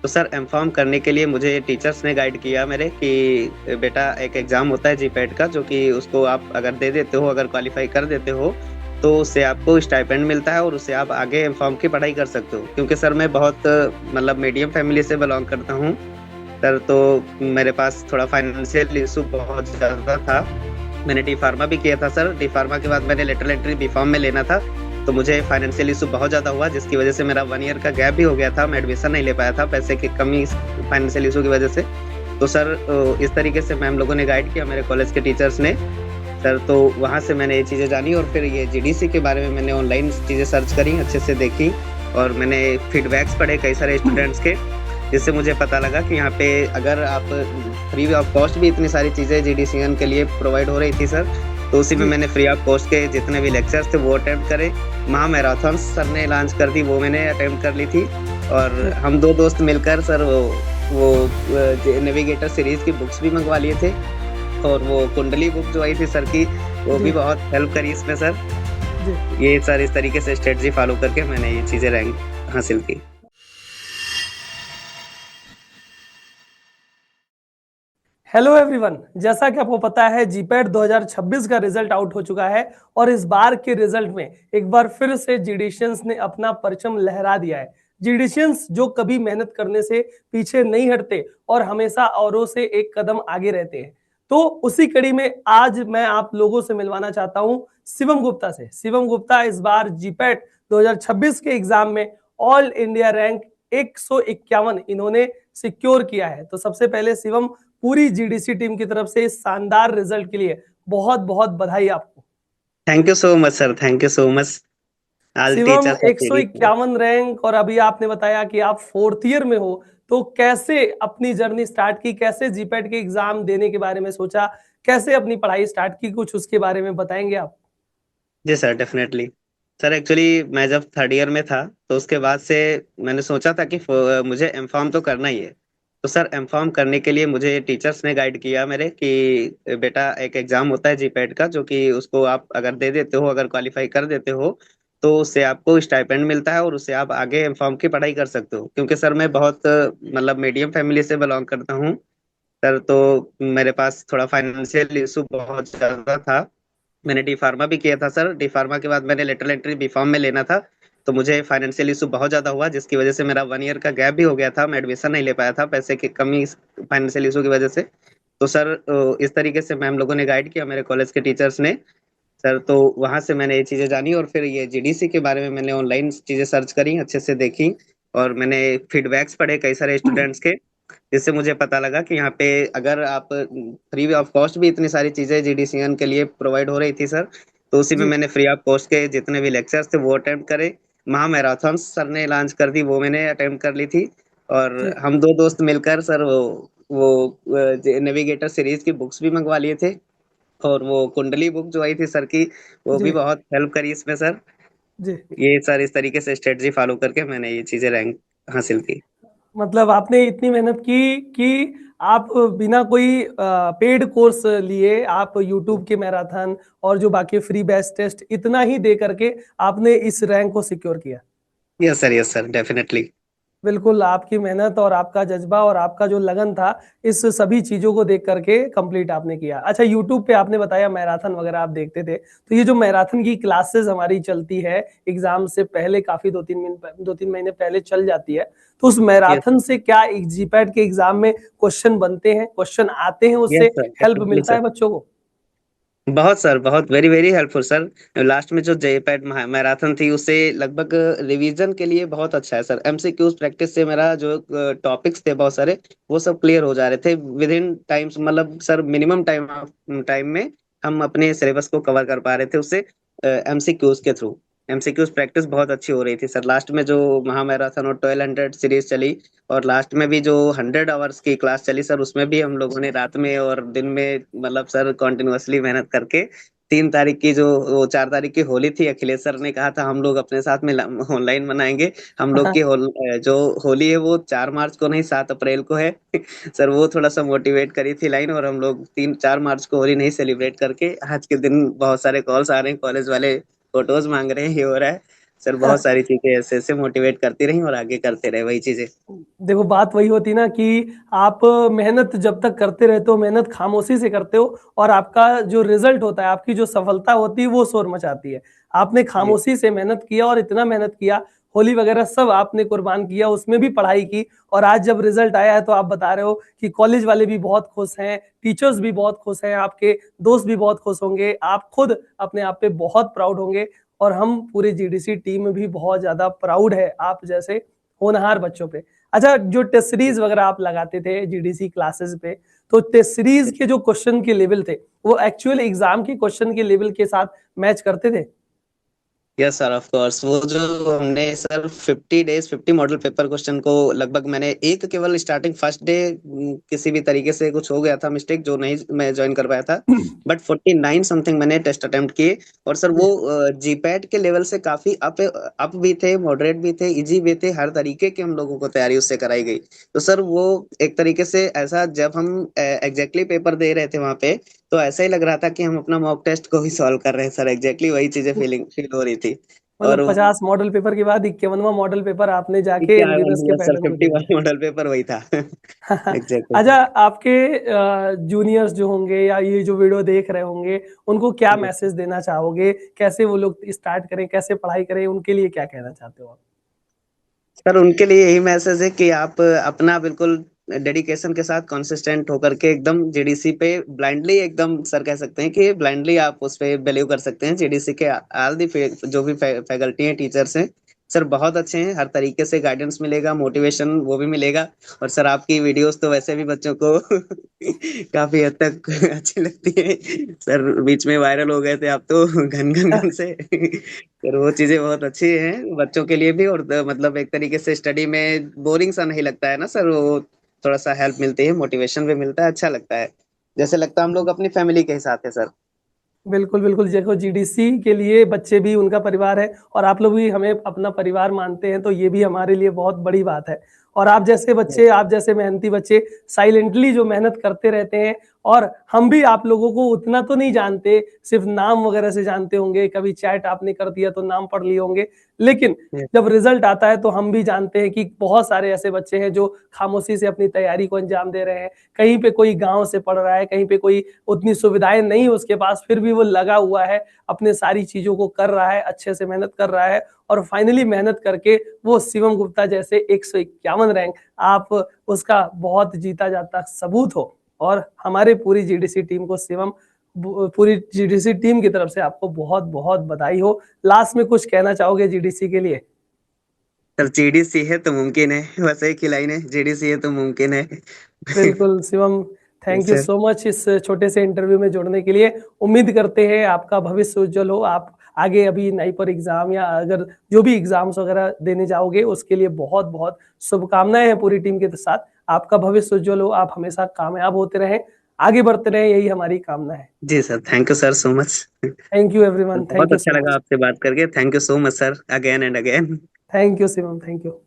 तो सर एमफॉर्म करने के लिए मुझे टीचर्स ने गाइड किया मेरे कि बेटा एक एग्जाम होता है जीपैट का, जो कि उसको आप अगर दे देते हो, अगर क्वालिफाई कर देते हो, तो उससे आपको स्टाइपेंड मिलता है और उससे आप आगे एमफॉर्म की पढ़ाई कर सकते हो। क्योंकि सर मैं बहुत मतलब मीडियम फैमिली से बिलोंग करता हूँ सर, तो मेरे पास थोड़ा फाइनेंशियल इशू बहुत ज़्यादा था। मैंने डी फार्मा भी किया था सर। डी फार्मा के बाद मैंने लेटरल एंट्री बी फार्म में लेना था, तो मुझे फाइनेंशियल इशू बहुत ज़्यादा हुआ, जिसकी वजह से मेरा 1 ईयर का गैप भी हो गया था। मैं एडमिशन नहीं ले पाया था पैसे की कमी, फाइनेंशियल इशू की वजह से। तो सर इस तरीके से मैम लोगों ने गाइड किया, मेरे कॉलेज के टीचर्स ने सर। तो वहाँ से मैंने ये चीज़ें जानी और फिर ये जीडीसी के बारे में मैंने ऑनलाइन चीज़ें सर्च करी, अच्छे से देखी, और मैंने फीडबैक्स पढ़े कई सारे स्टूडेंट्स के, जिससे मुझे पता लगा कि यहाँ पे अगर आप फ्री ऑफ कॉस्ट भी इतनी सारी चीज़ें जीडीसीएन के लिए प्रोवाइड हो रही थी सर, तो उसी में जी। मैंने फ्री ऑफ कॉस्ट के जितने भी लेक्चर्स थे वो अटेम्प्ट करे। महा मैराथन सर ने लॉन्च कर दी, वो मैंने अटेम्प्ट कर ली थी। और जी। हम दो दोस्त मिलकर सर वो नेविगेटर सीरीज की बुक्स भी मंगवा लिए थे, और वो कुंडली बुक जो आई थी सर की, वो भी जी। बहुत हेल्प करी इसमें सर। जी। ये सर इस तरीके से स्ट्रेटजी फॉलो करके मैंने ये चीज़ें रैंक हासिल की। हेलो एवरीवन, जैसा कि आपको पता है जीपैट 2026 का रिजल्ट आउट हो चुका है और इस बार के रिजल्ट में एक बार फिर से जीडीशियंस ने अपना परचम लहरा दिया है। जीडीशियंस जो कभी मेहनत करने से पीछे नहीं हटते और हमेशा औरों से एक कदम आगे रहते हैं। तो उसी कड़ी में आज मैं आप लोगों से मिलवाना चाहता हूं शिवम गुप्ता से। शिवम गुप्ता इस बार जीपैट 2026 के एग्जाम में ऑल इंडिया रैंक 151 इन्होंने सिक्योर किया है। तो सबसे पहले शिवम, पूरी जीडीसी टीम की तरफ से इस शानदार रिजल्ट के लिए बहुत बहुत बधाई आपको। Thank you so much sir, thank you so much all Shivam, teachers of GDC. 151 rank और अभी आपने बताया कि आप फोर्थ ईयर में हो, तो कैसे अपनी जर्नी स्टार्ट की, कैसे जीपैट के एग्जाम देने के बारे में सोचा, कैसे अपनी पढ़ाई स्टार्ट की, कुछ उसके बारे में बताएंगे आप? जी सर, डेफिनेटली। सर एक्चुअली मैं जब थर्ड ईयर में था, तो उसके बाद से मैंने सोचा था कि मुझे एमफॉर्म तो करना ही है। तो सर एमफॉर्म करने के लिए मुझे टीचर्स ने गाइड किया मेरे कि बेटा एक एग्जाम होता है जीपैट का, जो कि उसको आप अगर दे देते हो, अगर क्वालिफाई कर देते हो, तो उससे आपको स्टाइपेंड मिलता है और उससे आप आगे एमफॉर्म की पढ़ाई कर सकते हो। क्योंकि सर मैं बहुत मतलब मीडियम फैमिली से बिलोंग करता हूँ सर, तो मेरे पास थोड़ा फाइनेंशियल इशू बहुत ज्यादा था। मैंने डी फार्मा भी किया था सर। डी फार्मा के बाद मैंने लेटरल एंट्री बी फार्म में लेना था, तो मुझे फाइनेंशियल इशू बहुत ज्यादा हुआ, जिसकी वजह से मेरा 1 ईयर का गैप भी हो गया था। मैं एडमिशन नहीं ले पाया था पैसे की कमी, फाइनेंशियल इशू की वजह से। तो सर इस तरीके से मैम लोगों ने गाइड किया, मेरे कॉलेज के टीचर्स ने सर। तो वहां से मैंने ये चीजें जानी और फिर ये जीडीसी के बारे में मैंने ऑनलाइन चीजें सर्च करी, अच्छे से देखी, और मैंने फीडबैक्स पढ़े कई सारे स्टूडेंट्स के, जिससे मुझे पता लगा कि यहाँ पे अगर आप फ्री ऑफ कॉस्ट भी इतनी सारी चीजें जीडीसीएन के लिए प्रोवाइड हो रही थी सर, तो उसी में जी। मैंने फ्री ऑफ कॉस्ट के जितने भी लेक्चर्स थे वो अटेम्प्ट करे। महा मैराथन सर ने लॉन्च कर दी, वो मैंने अटेम्प्ट कर ली थी। और जी। हम दो दोस्त मिलकर सर वो नेविगेटर सीरीज की बुक्स भी मंगवा लिए थे, और वो कुंडली बुक जो आई थी सर की, वो भी जी। बहुत हेल्प करी इसमें सर। जी। ये सर इस तरीके से स्ट्रेटजी फॉलो करके मैंने ये चीजें रैंक हासिल की। मतलब आपने इतनी मेहनत की कि आप बिना कोई पेड कोर्स लिए आप यूट्यूब के मैराथन और जो बाकी फ्री बैच टेस्ट इतना ही दे करके आपने इस रैंक को सिक्योर किया। Yes sir, definitely. बिल्कुल, आपकी मेहनत और आपका जज्बा और आपका जो लगन था, इस सभी चीजों को देख करके कंप्लीट आपने किया। अच्छा, यूट्यूब पे आपने बताया मैराथन वगैरह आप देखते थे, तो ये जो मैराथन की क्लासेस हमारी चलती है एग्जाम से पहले, काफी 2-3 महीने पहले चल जाती है, तो उस यस मैराथन से क्या जीपैट के एग्जाम में क्वेश्चन बनते हैं, क्वेश्चन आते हैं, यस उससे सर, हेल्प डेफिनेटली मिलता सर। है बच्चों को? बहुत सर, बहुत very very helpful sir. Last में जो जेपैड मैराथन थी, उससे लगभग रिवीजन के लिए बहुत अच्छा है सर। एमसीक्यूज प्रैक्टिस से मेरा जो टॉपिक्स थे बहुत सारे, वो सब क्लियर हो जा रहे थे विद इन टाइम्स, मतलब सर मिनिमम टाइम में हम अपने सिलेबस को कवर कर पा रहे थे उससे, एमसीक्यूज के थ्रू। एमसीक्यूज प्रैक्टिस बहुत अच्छी हो रही थी सर। लास्ट में जो महा मैराथन और 1200 सीरीज चली, और लास्ट में भी जो 100 आवर्स की क्लास चली सर, उसमें भी हम लोगों ने रात में और दिन में मतलब सर कंटिन्यूअसली मेहनत करके 3 तारीख की जो वो 4 तारीख की होली थी, अखिलेश सर ने कहा था हम लोग अपने साथ में ऑनलाइन मनाएंगे। हम लोग की जो होली है वो 4 मार्च को नहीं, 7 अप्रैल को है। सर वो थोड़ा सा मोटिवेट करी थी लाइन, और हम लोग 3-4 मार्च को होली नहीं सेलिब्रेट करके आज के दिन बहुत सारे कॉल्स आ रहे हैं, कॉलेज वाले फोटोज मांग रहे हैं, ये हो रहा है। सर बहुत सारी चीजें ऐसे ऐसे मोटिवेट करती रही और आगे करते रहे वही चीजें। देखो बात वही होती ना कि आप मेहनत जब तक करते रहते हो, मेहनत खामोशी से करते हो, और आपका जो रिजल्ट होता है, आपकी जो सफलता होती है वो शोर मचाती है। आपने जी खामोशी से मेहनत किया और इतना मेहनत किया, होली वगैरह सब आपने कुर्बान किया, उसमें भी पढ़ाई की, और आज जब रिजल्ट आया है तो आप बता रहे हो कि कॉलेज वाले भी बहुत खुश हैं, टीचर्स भी बहुत खुश हैं, आपके दोस्त भी बहुत खुश होंगे, आप खुद अपने आप पे बहुत प्राउड होंगे, और हम पूरे जीडीसी टीम भी बहुत ज्यादा प्राउड है आप जैसे होनहार बच्चों पे। अच्छा, जो टेस्ट सीरीज वगैरह आप लगाते थे जीडीसी क्लासेस पे, तो टेस्ट सीरीज के जो क्वेश्चन के लेवल थे वो एक्चुअल एग्जाम के क्वेश्चन के लेवल के साथ मैच करते थे? Yes sir, of course. वो जो हमने sir 50 days 50 model paper question को लगभग, मैंने एक केवल स्टार्टिंग फर्स्ट डे किसी भी तरीके से कुछ हो गया था मिस्टेक, जो नहीं मैं ज्वाइन कर पाया था, बट 49 समथिंग मैंने टेस्ट अटेम्प्ट किए। और सर वो जीपैट के लेवल से काफी अप अप भी थे, मॉडरेट भी थे, इजी भी थे, हर तरीके की हम लोगों को तैयारी उससे कराई गई। तो सर वो एक तरीके से ऐसा, जब हम एग्जैक्टली पेपर दे रहे थे वहां पे, तो ऐसा ही लग रहा था कि हम अपना मॉक टेस्ट को ही सॉल्व कर रहे हैं सर। एग्जैक्टली वही चीजें फील हो रही थी। और मतलब 50 मॉडल पेपर के बाद 51वां मॉडल पेपर आपने जाके क्या एमबीबीएस के सर, पैटर्न में दे 51 दिया। मॉडल पेपर वही था। एग्जैक्टली अच्छा, सर। आपके जूनियर्स जो होंगे या ये जो वीडियो देख रहे होंगे, उनको क्या मैसेज देना चाहोगे? कैसे वो लोग स्टार्ट करें, कैसे पढ़ाई करें, उनके लिए क्या कहना चाहते हो आप? सर उनके लिए यही मैसेज है कि आप अपना बिल्कुल डेडिकेशन के साथ कंसिस्टेंट होकर के एकदम जीडीसी पे ब्लाइंडली, एकदम सर कह सकते हैं कि ब्लाइंडली आप उस पे बिलीव कर सकते हैं। जीडीसी के ऑल दी जो भी फैकल्टी हैं, टीचर्स हैं, सर बहुत अच्छे हैं। हर तरीके से गाइडेंस मिलेगा, मोटिवेशन वो भी मिलेगा। और सर आपकी वीडियोस तो वैसे भी बच्चों को काफी हद तक अच्छी लगती है सर। बीच में वायरल हो गए थे आप तो, घन घन घन से। सर वो चीजें बहुत अच्छी हैं बच्चों के लिए भी, और मतलब एक तरीके से स्टडी में बोरिंग सा नहीं लगता है ना सर। वो थोड़ा सा हेल्प मिलती है, मोटिवेशन भी मिलता है, अच्छा लगता है। जैसे लगता है हम लोग अपनी फैमिली के ही साथ है सर। बिल्कुल बिल्कुल, देखो जीडीसी के लिए बच्चे भी उनका परिवार है, और आप लोग भी हमें अपना परिवार मानते हैं, तो ये भी हमारे लिए बहुत बड़ी बात है। और आप जैसे बच्चे, आप जैसे मेहनती बच्चे साइलेंटली जो मेहनत करते रहते हैं, और हम भी आप लोगों को उतना तो नहीं जानते, सिर्फ नाम वगैरह से जानते होंगे, कभी चैट आपने कर दिया तो नाम पढ़ लिए होंगे, लेकिन जब रिजल्ट आता है तो हम भी जानते हैं कि बहुत सारे ऐसे बच्चे हैं जो खामोशी से अपनी तैयारी को अंजाम दे रहे हैं। कहीं पे कोई गांव से पढ़ रहा है, कहीं पे कोई उतनी सुविधाएं नहीं उसके पास, फिर भी वो लगा हुआ है, अपने सारी चीजों को कर रहा है, अच्छे से मेहनत कर रहा है, और फाइनली मेहनत करके वो शिवम गुप्ता जैसे 151 रैंक, आप उसका बहुत जीता जाता सबूत हो। और हमारे पूरी जीडीसी टीम को शिवम, पूरी जीडीसी टीम की तरफ से आपको बहुत बहुत बधाई हो। लास्ट में कुछ कहना चाहोगे जीडीसी के लिए? सर जीडीसी है तो मुमकिन है, बस एक ही लाइन है, जीडीसी है तो मुमकिन है। बिल्कुल Shivam, thank you sir so much इस छोटे से इंटरव्यू में जुड़ने के लिए। उम्मीद करते हैं आपका भविष्य उज्जवल हो, आप आगे अभी नाइपर एग्जाम या अगर जो भी एग्जाम्स वगैरह देने जाओगे उसके लिए बहुत बहुत शुभकामनाएं हैं पूरी टीम के साथ। आपका भविष्य उज्जवल हो, आप हमेशा कामयाब होते रहें, आगे बढ़ते रहें, यही हमारी कामना है। जी sir, thank you sir so much. Thank you everyone, thank बहुत यू अच्छा सो लगा मच। आपसे बात करके। Thank you so much sir, again and again. Thank you Shivam, thank you.